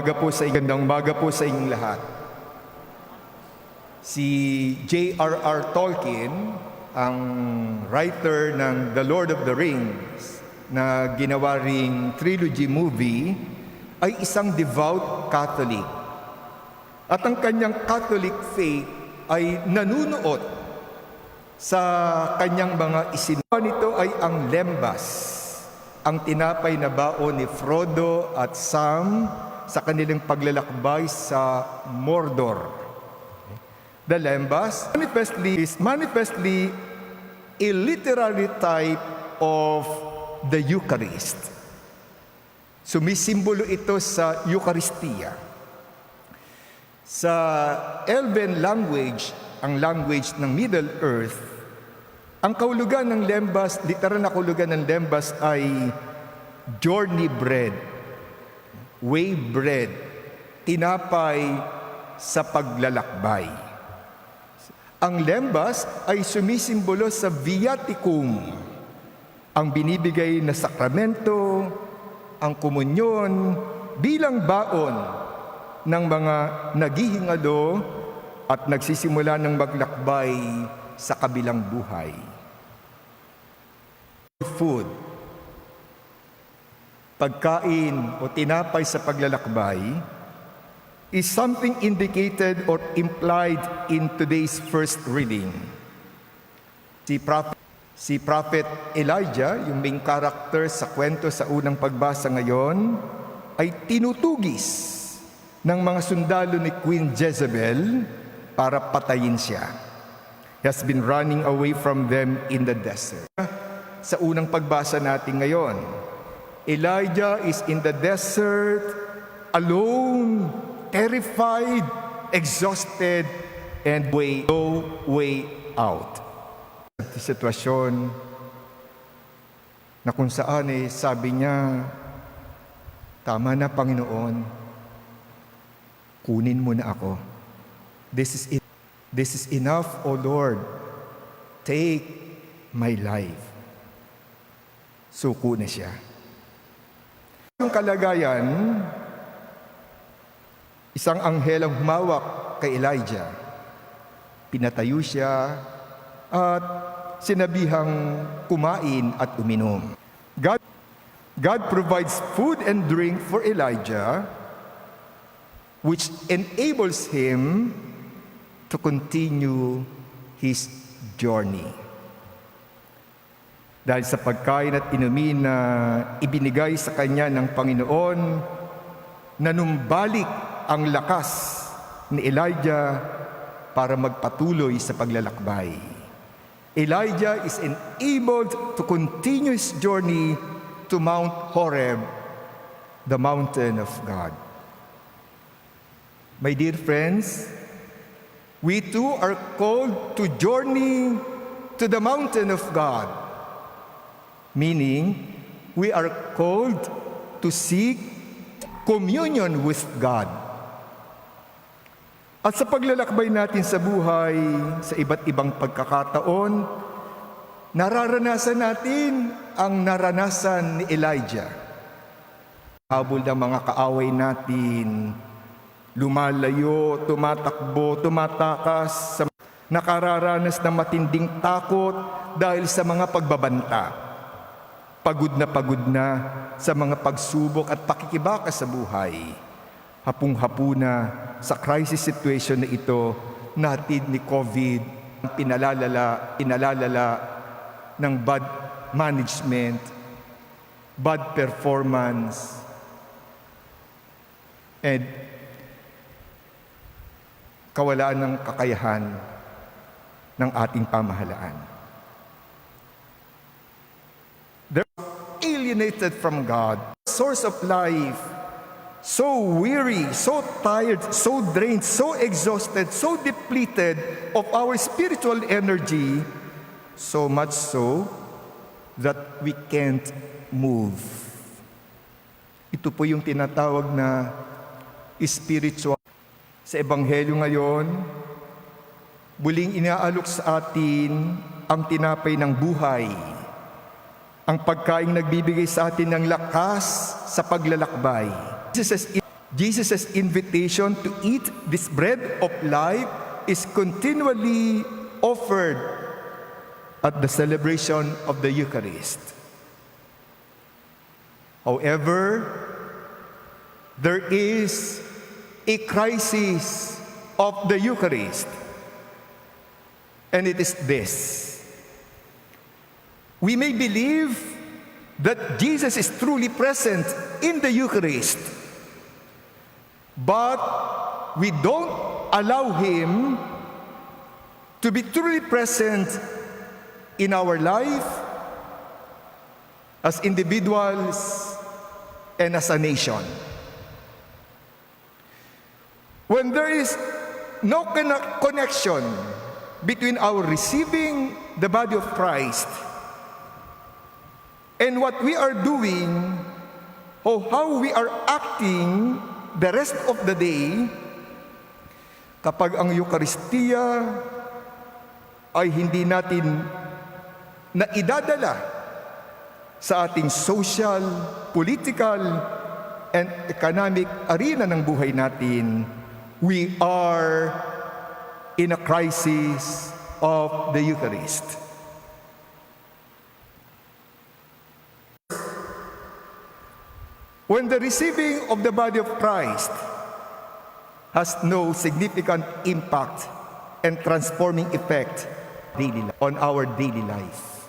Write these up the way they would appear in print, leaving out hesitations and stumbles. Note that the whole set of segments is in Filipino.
Gandang umaga po sa inyong lahat. Si J.R.R. Tolkien, ang writer ng The Lord of the Rings na ginawa ring trilogy movie, ay isang devout Catholic. At ang kanyang Catholic faith ay nanunuot sa kanyang mga isinagawa. Nito ay ang lembas, ang tinapay na baon ni Frodo at Sam sa kanilang paglalakbay sa Mordor. The lembas is manifestly a literary type of the Eucharist. Sumisimbolo ito sa Eucharistia. Sa Elven language, ang language ng Middle Earth, ang kahulugan ng lembas, literal na kahulugan ng lembas ay journey bread, way bread, tinapay sa paglalakbay. Ang lembas ay sumisimbolo sa viaticum, ang binibigay na sakramento, ang komunyon bilang baon ng mga naghihingalo at nagsisimula ng maglakbay sa kabilang buhay. Food, pagkain o tinapay sa paglalakbay, is something indicated or implied in today's first reading. Si Prophet Elijah, yung main character sa kwento sa unang pagbasa ngayon, ay tinutugis ng mga sundalo ni Queen Jezebel para patayin siya. He has been running away from them in the desert. Sa unang pagbasa natin ngayon, Elijah is in the desert, alone, terrified, exhausted, and no way out. Sitwasyon na kung saan sabi niya, tama na Panginoon, kunin mo na ako. This is enough, O Lord. Take my life. Suko na siya. Yung kalagayan, isang anghel ang humawak kay Elijah. Pinatayo siya at sinabihang kumain at uminom. God provides food and drink for Elijah, which enables him to continue his journey. Dahil sa pagkain at inumin na ibinigay sa kanya ng Panginoon, nanumbalik ang lakas ni Elijah para magpatuloy sa paglalakbay. Elijah is enabled to continue his journey to Mount Horeb, the mountain of God. My dear friends, we too are called to journey to the mountain of God, meaning we are called to seek communion with God. At sa paglalakbay natin sa buhay, sa iba't ibang pagkakataon, nararanasan natin ang naranasan ni Elijah. Habol ng mga kaaway natin, lumalayo, tumatakbo, tumatakas, nakararanas ng matinding takot dahil sa mga pagbabanta. Pagod na sa mga pagsubok at pakikibaka sa buhay. Hapung-hapuna sa crisis situation na ito, natin ni COVID, pinalalala ng bad management, bad performance, and kawalaan ng kakayahan ng ating pamahalaan. They're alienated from God, source of life, so weary, so tired, so drained, so exhausted, so depleted of our spiritual energy, so much so that we can't move. Ito po yung tinatawag na spiritual. Sa Ebanghelyo ngayon, muling inaalok sa atin ang tinapay ng buhay, ang pagkaing nagbibigay sa atin ng lakas sa paglalakbay. Jesus' invitation to eat this bread of life is continually offered at the celebration of the Eucharist. However, there is a crisis of the Eucharist, and it is this. We may believe that Jesus is truly present in the Eucharist, but we don't allow Him to be truly present in our life as individuals and as a nation. When there is no connection between our receiving the body of Christ and what we are doing or how we are acting the rest of the day, kapag ang Eucharistia ay hindi natin na idadala sa ating social, political, and economic arena ng buhay natin, we are in a crisis of the Eucharist. When the receiving of the body of Christ has no significant impact and transforming effect on our daily life.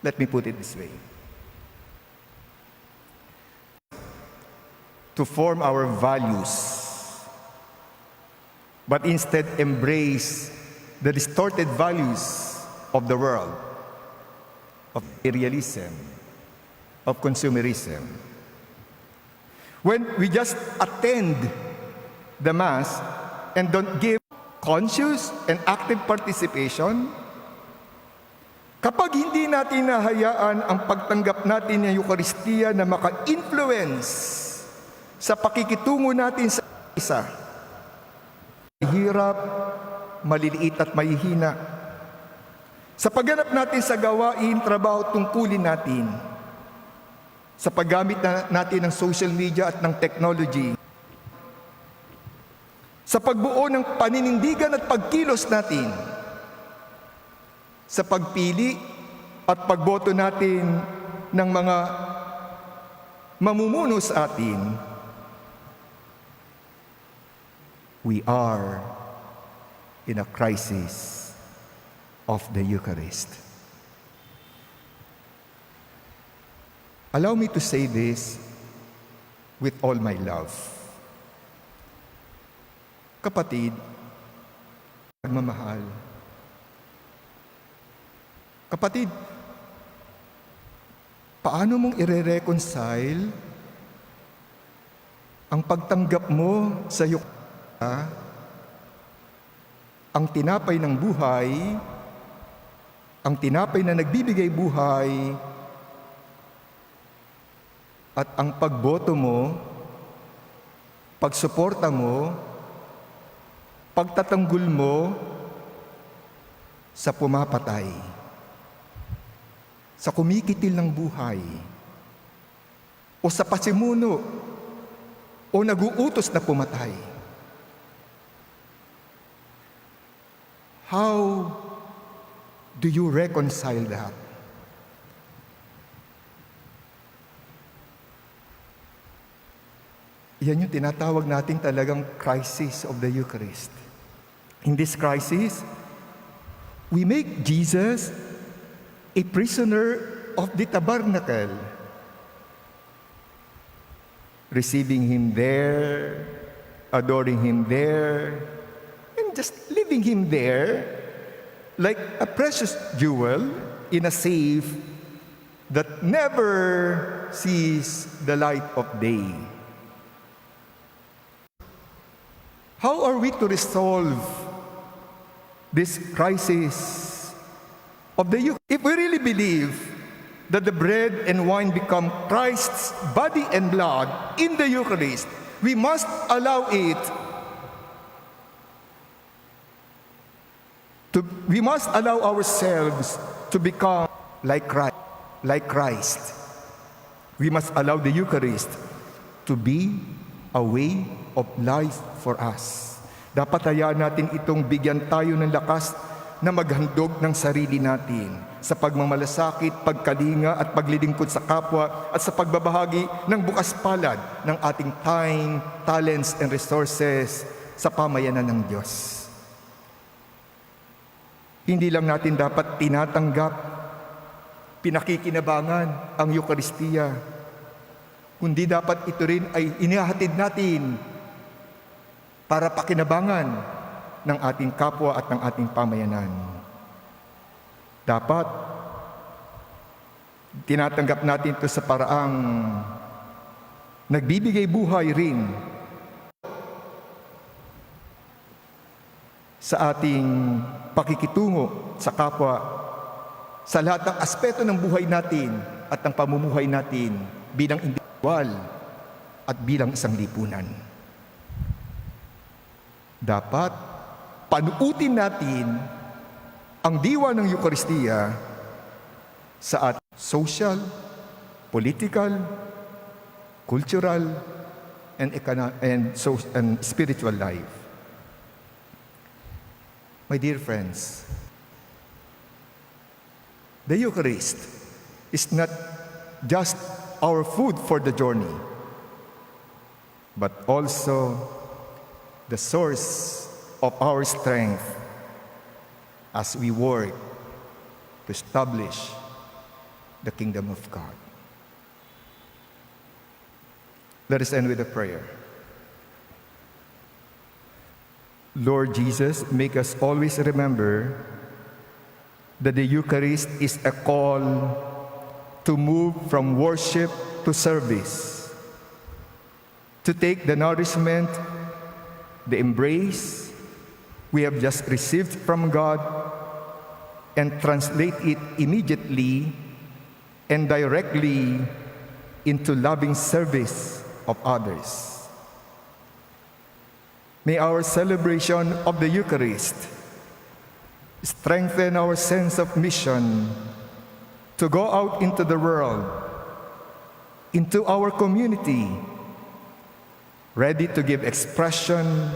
Let me put it this way. To form our values, but instead embrace the distorted values of the world, of materialism, of consumerism. When we just attend the Mass and don't give conscious and active participation, kapag hindi natin nahayaan ang pagtanggap natin ng Eucharistia na maka-influence sa pakikitungo natin sa isa, hirap, maliliit at mahihina. Sa pagganap natin sa gawain, trabaho, tungkulin natin, sa paggamit natin ng social media at ng technology, sa pagbuo ng paninindigan at pagkilos natin, sa pagpili at pagboto natin ng mga mamumuno sa atin, we are in a crisis of the Eucharist. Allow me to say this with all my love. Kapatid, pagmamahal. Kapatid, paano mong ire-reconcile ang pagtanggap mo sa Eucharistia, ang tinapay ng buhay, ang tinapay na nagbibigay buhay, at ang pagboto mo, pagsuporta mo, pagtatanggol mo sa pumapatay, sa kumikitil ng buhay, o sa pasimuno, o naguutos na pumatay. How do you reconcile that? Yan yung tinatawag nating talagang crisis of the Eucharist. In this crisis, we make Jesus a prisoner of the tabernacle, receiving Him there, adoring Him there, and just leaving Him there like a precious jewel in a safe that never sees the light of day. How are we to resolve this crisis of the Eucharist? If we really believe that the bread and wine become Christ's body and blood in the Eucharist, we must allow it to, we must allow ourselves to become like Christ. We must allow the Eucharist to be a way of life for us. Dapat hayaan natin itong bigyan tayo ng lakas na maghandog ng sarili natin sa pagmamalasakit, pagkalinga at paglilingkod sa kapwa at sa pagbabahagi ng bukas palad ng ating time, talents, and resources sa pamayanan ng Diyos. Hindi lang natin dapat tinatanggap, pinakikinabangan ang Eucharistia, kundi dapat ito rin ay inihahatid natin para pakinabangan ng ating kapwa at ng ating pamayanan. Dapat tinatanggap natin ito sa paraang nagbibigay buhay rin sa ating pakikitungo sa kapwa, sa lahat ng aspeto ng buhay natin at ng pamumuhay natin bilang individual at bilang isang lipunan. Dapat panuutin natin ang diwa ng Eucharistia sa ating social, political, cultural, and spiritual life. My dear friends, the Eucharist is not just our food for the journey, but also the source of our strength as we work to establish the kingdom of God. Let us end with a prayer. Lord Jesus, make us always remember that the Eucharist is a call to move from worship to service, to take the nourishment, the embrace we have just received from God and translate it immediately and directly into loving service of others. May our celebration of the Eucharist strengthen our sense of mission to go out into the world, into our community, ready to give expression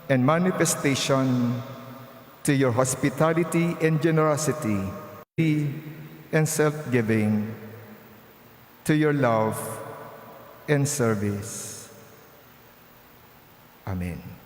and manifestation to your hospitality and generosity and self-giving, to your love and service. Amen.